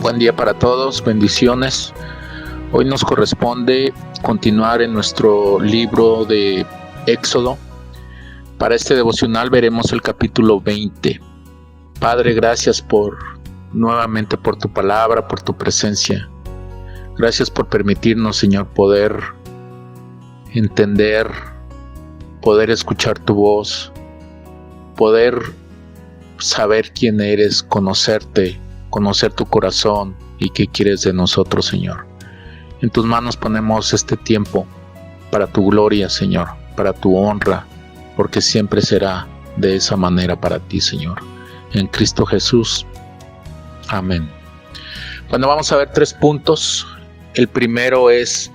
Buen día para todos, bendiciones. Hoy nos corresponde continuar en nuestro libro de Éxodo. Para este devocional veremos el capítulo 20. Padre, gracias nuevamente por tu palabra, por tu presencia. Gracias por permitirnos, Señor, poder entender, poder escuchar tu voz, poder saber quién eres, conocerte, conocer tu corazón y qué quieres de nosotros, Señor. En tus manos ponemos este tiempo para tu gloria, Señor, para tu honra, porque siempre será de esa manera para ti, Señor. En Cristo Jesús. Amén. Bueno, vamos a ver 3 puntos. El primero es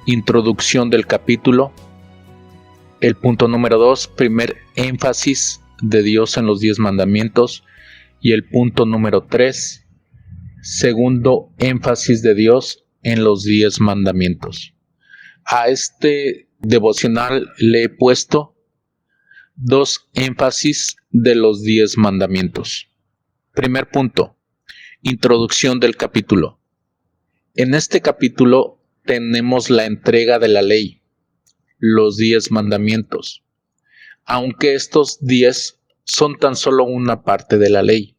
introducción del capítulo. El punto número 2, primer énfasis de Dios en los 10 mandamientos. Y el punto número 3, segundo énfasis de Dios en los 10 mandamientos. A este devocional le he puesto 2 énfasis de los 10 mandamientos. Primer punto, introducción del capítulo. En este capítulo tenemos la entrega de la ley, los 10 mandamientos, aunque estos 10 son tan solo una parte de la ley,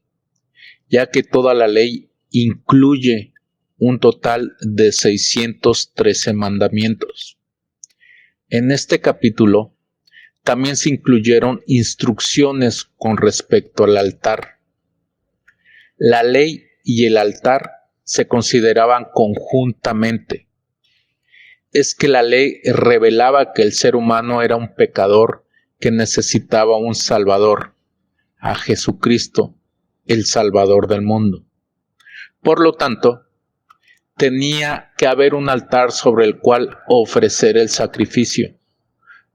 ya que toda la ley incluye un total de 613 mandamientos. En este capítulo también se incluyeron instrucciones con respecto al altar. La ley y el altar se consideraban conjuntamente. Es que la ley revelaba que el ser humano era un pecador que necesitaba un Salvador, a Jesucristo, el Salvador del mundo. Por lo tanto, tenía que haber un altar sobre el cual ofrecer el sacrificio,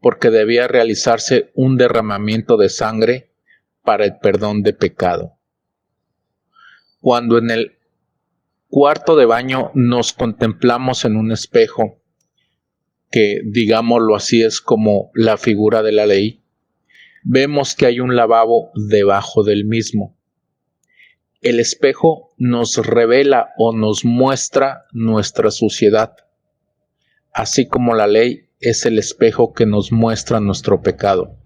porque debía realizarse un derramamiento de sangre para el perdón de pecado. Cuando en el cuarto de baño nos contemplamos en un espejo, que digámoslo así es como la figura de la ley, vemos que hay un lavabo debajo del mismo. El espejo nos revela o nos muestra nuestra suciedad, así como la ley es el espejo que nos muestra nuestro pecado.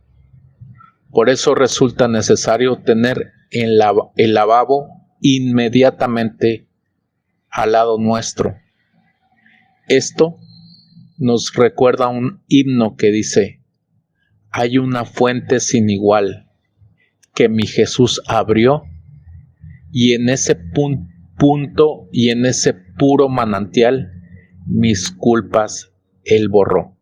Por eso resulta necesario tener el lavabo inmediatamente al lado nuestro. Esto nos recuerda un himno que dice: hay una fuente sin igual que mi Jesús abrió, y en ese punto y en ese puro manantial mis culpas Él borró.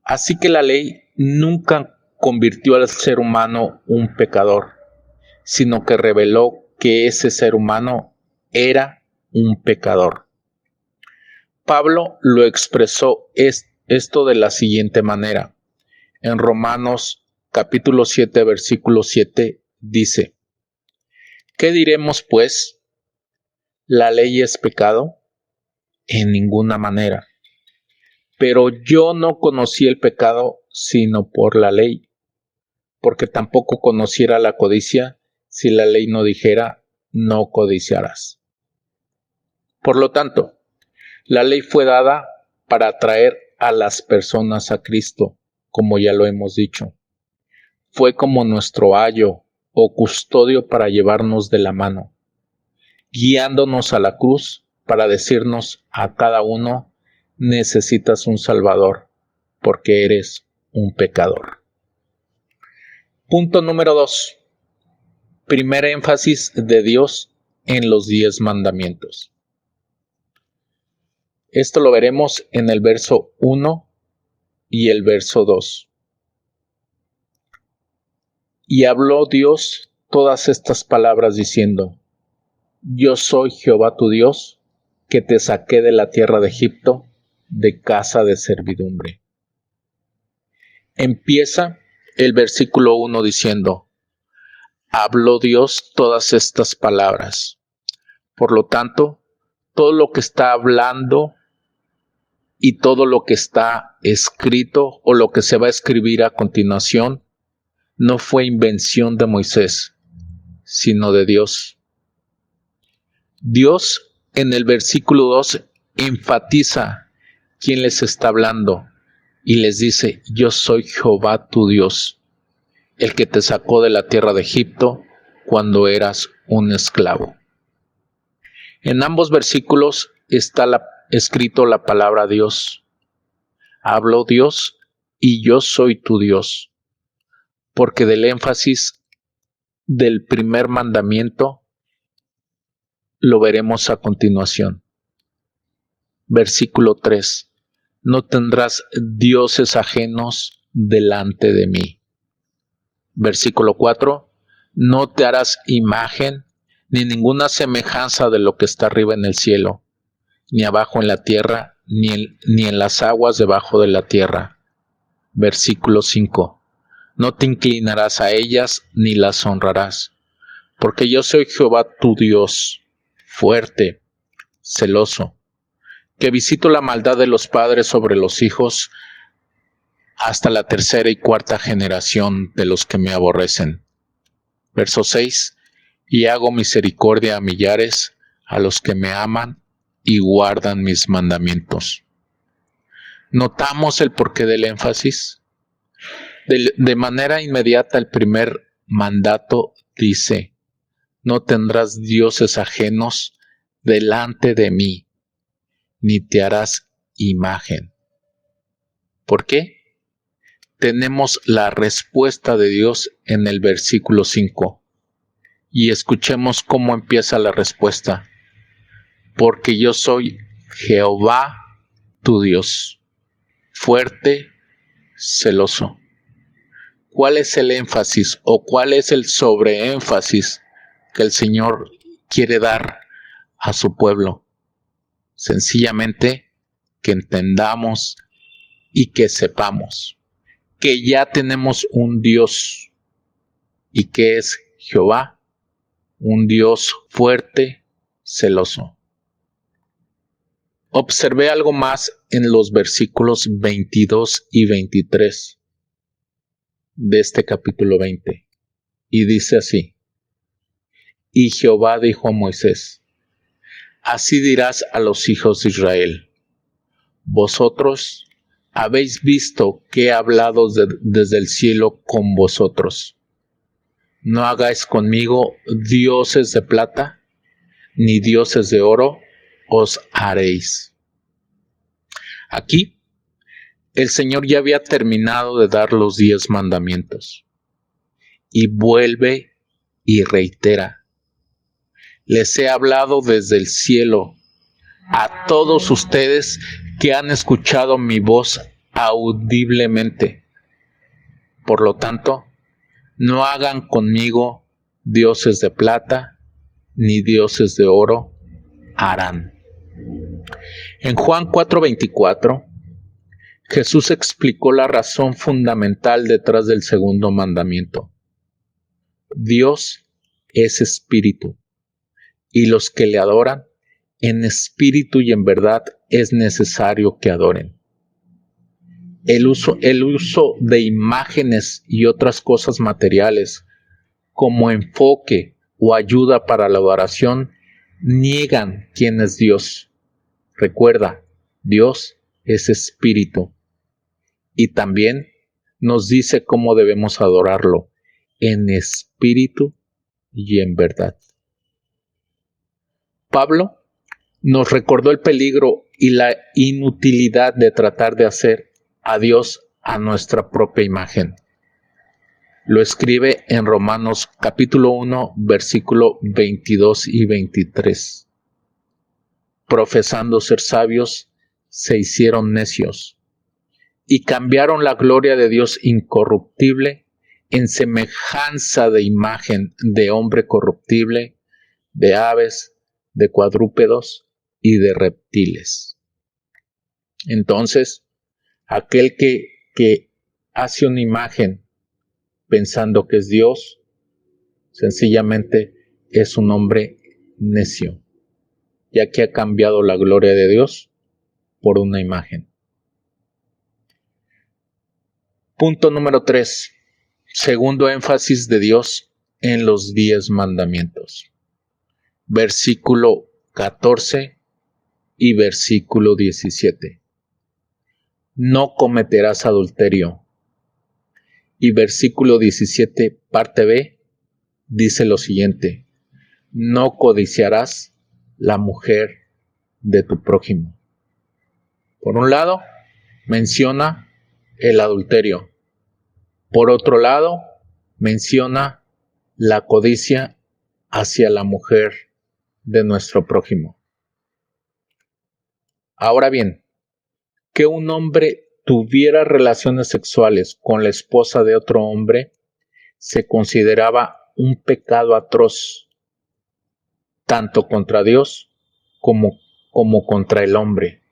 Así que la ley nunca convirtió al ser humano un pecador, sino que reveló que ese ser humano era un pecador. Pablo lo expresó esto de la siguiente manera. En Romanos capítulo 7, versículo 7 dice: ¿qué diremos pues? ¿La ley es pecado? En ninguna manera. Pero yo no conocí el pecado sino por la ley, porque tampoco conociera la codicia si la ley no dijera: no codiciarás. Por lo tanto, la ley fue dada para atraer a las personas a Cristo, como ya lo hemos dicho. Fue como nuestro ayo o custodio para llevarnos de la mano, guiándonos a la cruz para decirnos a cada uno: necesitas un Salvador, porque eres un pecador. Punto número 2. Primer énfasis de Dios en los 10 mandamientos. Esto lo veremos en el verso 1 y el verso 2. Y habló Dios todas estas palabras diciendo: yo soy Jehová tu Dios, que te saqué de la tierra de Egipto, de casa de servidumbre. Empieza el versículo 1 diciendo: habló Dios todas estas palabras. Por lo tanto, todo lo que está hablando y todo lo que está escrito o lo que se va a escribir a continuación no fue invención de Moisés, sino de Dios. Dios en el versículo 2 enfatiza quién les está hablando y les dice: yo soy Jehová tu Dios, el que te sacó de la tierra de Egipto cuando eras un esclavo. En ambos versículos está escrito la palabra Dios. Habló Dios y yo soy tu Dios, porque del énfasis del primer mandamiento lo veremos a continuación. Versículo 3. No tendrás dioses ajenos delante de mí. Versículo 4. No te harás imagen ni ninguna semejanza de lo que está arriba en el cielo, ni abajo en la tierra, ni en las aguas debajo de la tierra. Versículo 5. No te inclinarás a ellas ni las honrarás, porque yo soy Jehová tu Dios, fuerte, celoso, que visito la maldad de los padres sobre los hijos hasta la tercera y cuarta generación de los que me aborrecen. Verso 6. Y hago misericordia a millares, a los que me aman y guardan mis mandamientos. ¿Notamos el porqué del énfasis? De manera inmediata, el primer mandato dice: no tendrás dioses ajenos delante de mí, ni te harás imagen. ¿Por qué? Tenemos la respuesta de Dios en el versículo 5. Y escuchemos cómo empieza la respuesta. Porque yo soy Jehová tu Dios, fuerte, celoso. ¿Cuál es el énfasis o cuál es el sobreénfasis que el Señor quiere dar a su pueblo? Sencillamente que entendamos y que sepamos que ya tenemos un Dios, y que es Jehová, un Dios fuerte, celoso. Observé algo más en los versículos 22 y 23 de este capítulo 20, y dice así: y Jehová dijo a Moisés: así dirás a los hijos de Israel: vosotros habéis visto que he hablado desde el cielo con vosotros. No hagáis conmigo dioses de plata, ni dioses de oro os haréis. Aquí, el Señor ya había terminado de dar los 10 mandamientos. Y vuelve y reitera: les he hablado desde el cielo a todos ustedes que han escuchado mi voz audiblemente. Por lo tanto, no hagan conmigo dioses de plata, ni dioses de oro harán. En Juan 4:24, Jesús explicó la razón fundamental detrás del segundo mandamiento. Dios es espíritu, y los que le adoran en espíritu y en verdad es necesario que adoren. El uso de imágenes y otras cosas materiales como enfoque o ayuda para la adoración niegan quién es Dios. Recuerda, Dios es espíritu, y también nos dice cómo debemos adorarlo: en espíritu y en verdad. Pablo nos recordó el peligro y la inutilidad de tratar de hacer a Dios a nuestra propia imagen. Lo escribe en Romanos capítulo 1, versículo 22 y 23. Profesando ser sabios, se hicieron necios, y cambiaron la gloria de Dios incorruptible en semejanza de imagen de hombre corruptible, de aves, de cuadrúpedos y de reptiles. Entonces, aquel que hace una imagen pensando que es Dios, sencillamente es un hombre necio, ya que ha cambiado la gloria de Dios por una imagen. Punto número 3. Segundo énfasis de Dios en los 10 mandamientos. versículo 14 y versículo 17. No cometerás adulterio. Y versículo 17, parte B, dice lo siguiente: no codiciarás la mujer de tu prójimo. Por un lado, menciona el adulterio. Por otro lado, menciona la codicia hacia la mujer de nuestro prójimo. Ahora bien, que un hombre tuviera relaciones sexuales con la esposa de otro hombre se consideraba un pecado atroz, tanto contra Dios como contra el hombre,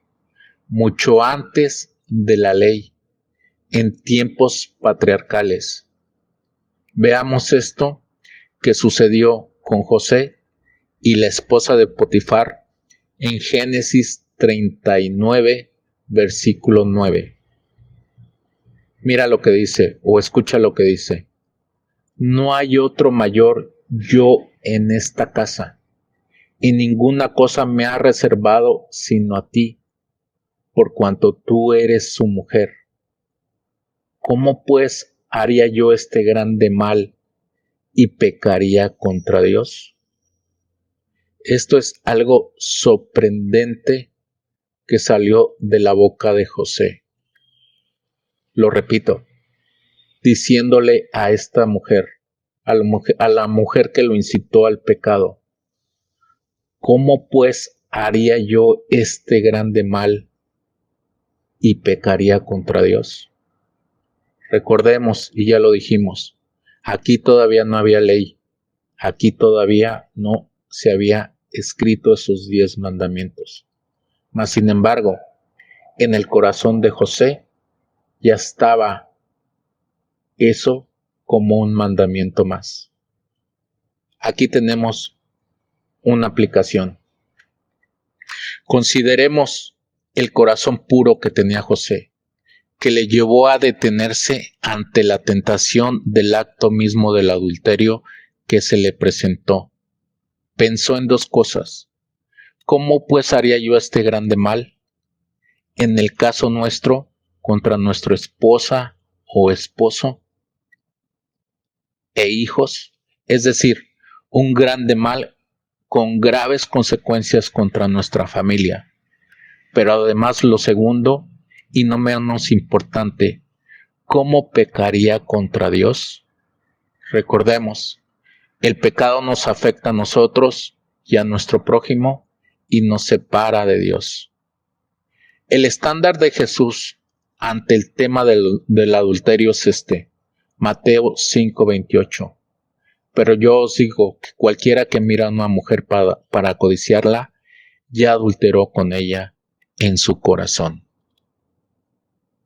mucho antes de la ley, en tiempos patriarcales. Veamos esto que sucedió con José y la esposa de Potifar en Génesis 39, versículo 9. Mira lo que dice, o escucha lo que dice: no hay otro mayor yo en esta casa, y ninguna cosa me ha reservado sino a ti, por cuanto tú eres su mujer. ¿Cómo pues haría yo este grande mal y pecaría contra Dios? Esto es algo sorprendente que salió de la boca de José. Lo repito, diciéndole a esta mujer, a la mujer que lo incitó al pecado: ¿cómo pues haría yo este grande mal y pecaría contra Dios? Recordemos, y ya lo dijimos, aquí todavía no había ley, aquí todavía no se había escrito esos 10 mandamientos. Mas, sin embargo, en el corazón de José ya estaba eso como un mandamiento más. Aquí tenemos una aplicación. Consideremos el corazón puro que tenía José, que le llevó a detenerse ante la tentación del acto mismo del adulterio que se le presentó. Pensó en 2 cosas. ¿Cómo pues haría yo este grande mal? En el caso nuestro, contra nuestra esposa o esposo e hijos, es decir, un grande mal con graves consecuencias contra nuestra familia. Pero además, lo segundo, y no menos importante, ¿cómo pecaría contra Dios? Recordemos, el pecado nos afecta a nosotros y a nuestro prójimo y nos separa de Dios. El estándar de Jesús ante el tema del adulterio es este: Mateo 5:28. Pero yo os digo que cualquiera que mira a una mujer para codiciarla, ya adulteró con ella en su corazón.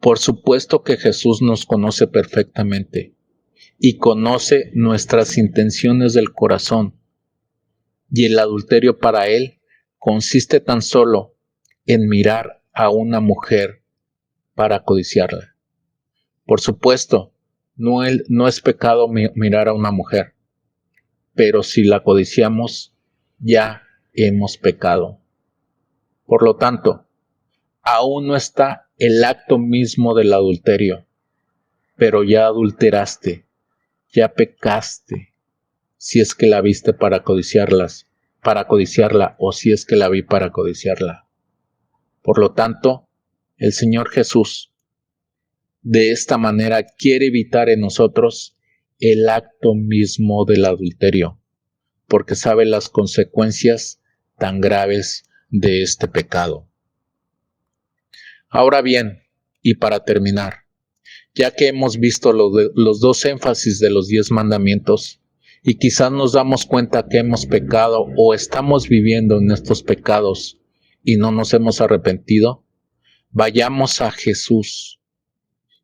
Por supuesto que Jesús nos conoce perfectamente y conoce nuestras intenciones del corazón, y el adulterio para él consiste tan solo en mirar a una mujer para codiciarla. Por supuesto, no es pecado mirar a una mujer, pero si la codiciamos, ya hemos pecado. Por lo tanto, aún no está el acto mismo del adulterio, pero ya adulteraste, ya pecaste, si es que la viste para codiciarla, o si es que la vi para codiciarla. Por lo tanto, el Señor Jesús, de esta manera, quiere evitar en nosotros el acto mismo del adulterio, porque sabe las consecuencias tan graves de este pecado. Ahora bien, y para terminar, ya que hemos visto los 2 énfasis de los 10 mandamientos, y quizás nos damos cuenta que hemos pecado o estamos viviendo en estos pecados y no nos hemos arrepentido, vayamos a Jesús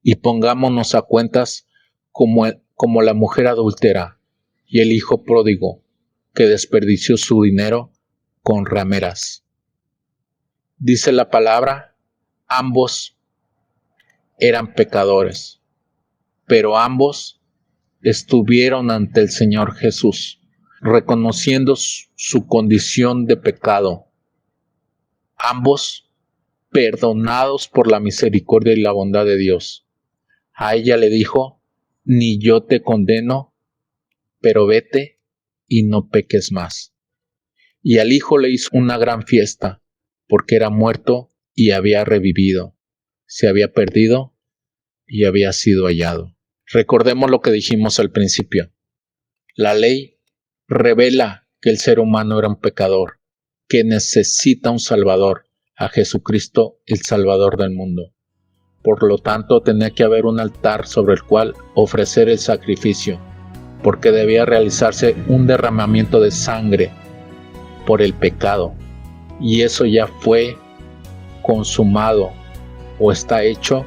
y pongámonos a cuentas como la mujer adúltera y el hijo pródigo que desperdició su dinero con rameras. Dice la palabra: ambos eran pecadores, pero ambos estuvieron ante el Señor Jesús reconociendo su condición de pecado. Ambos perdonados por la misericordia y la bondad de Dios. A ella le dijo: ni yo te condeno, pero vete y no peques más. Y al hijo le hizo una gran fiesta, porque era muerto y había revivido, se había perdido y había sido hallado. Recordemos lo que dijimos al principio. La ley revela que el ser humano era un pecador, que necesita un Salvador, a Jesucristo, el Salvador del mundo. Por lo tanto, tenía que haber un altar sobre el cual ofrecer el sacrificio, porque debía realizarse un derramamiento de sangre por el pecado, y eso ya fue consumado o está hecho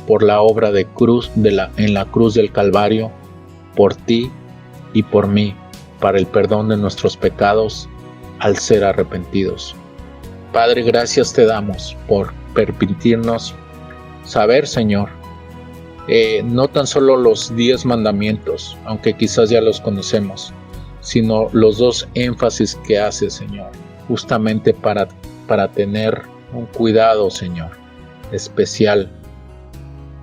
por la obra de cruz en la cruz del Calvario, por ti y por mí, para el perdón de nuestros pecados al ser arrepentidos. Padre, gracias te damos por permitirnos saber, Señor, no tan solo los 10 mandamientos, aunque quizás ya los conocemos, sino los 2 énfasis que hace, Señor, justamente para tener un cuidado, Señor, especial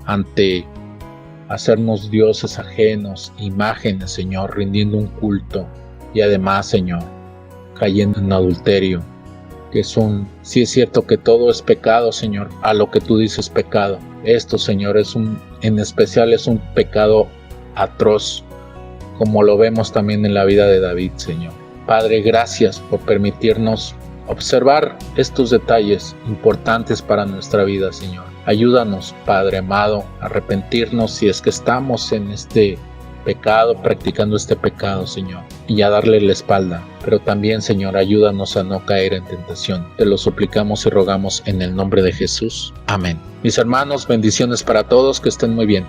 ante hacernos dioses ajenos, imágenes, Señor, rindiendo un culto, y además, Señor, cayendo en adulterio, que sí es cierto que todo es pecado, Señor, a lo que tú dices pecado. Esto, Señor, en especial es un pecado atroz, como lo vemos también en la vida de David, Señor. Padre, gracias por permitirnos observar estos detalles importantes para nuestra vida, Señor. Ayúdanos, Padre amado, a arrepentirnos si es que estamos en este pecado, practicando este pecado, Señor, y a darle la espalda. Pero también, Señor, ayúdanos a no caer en tentación. Te lo suplicamos y rogamos en el nombre de Jesús. Amén. Mis hermanos, bendiciones para todos, que estén muy bien.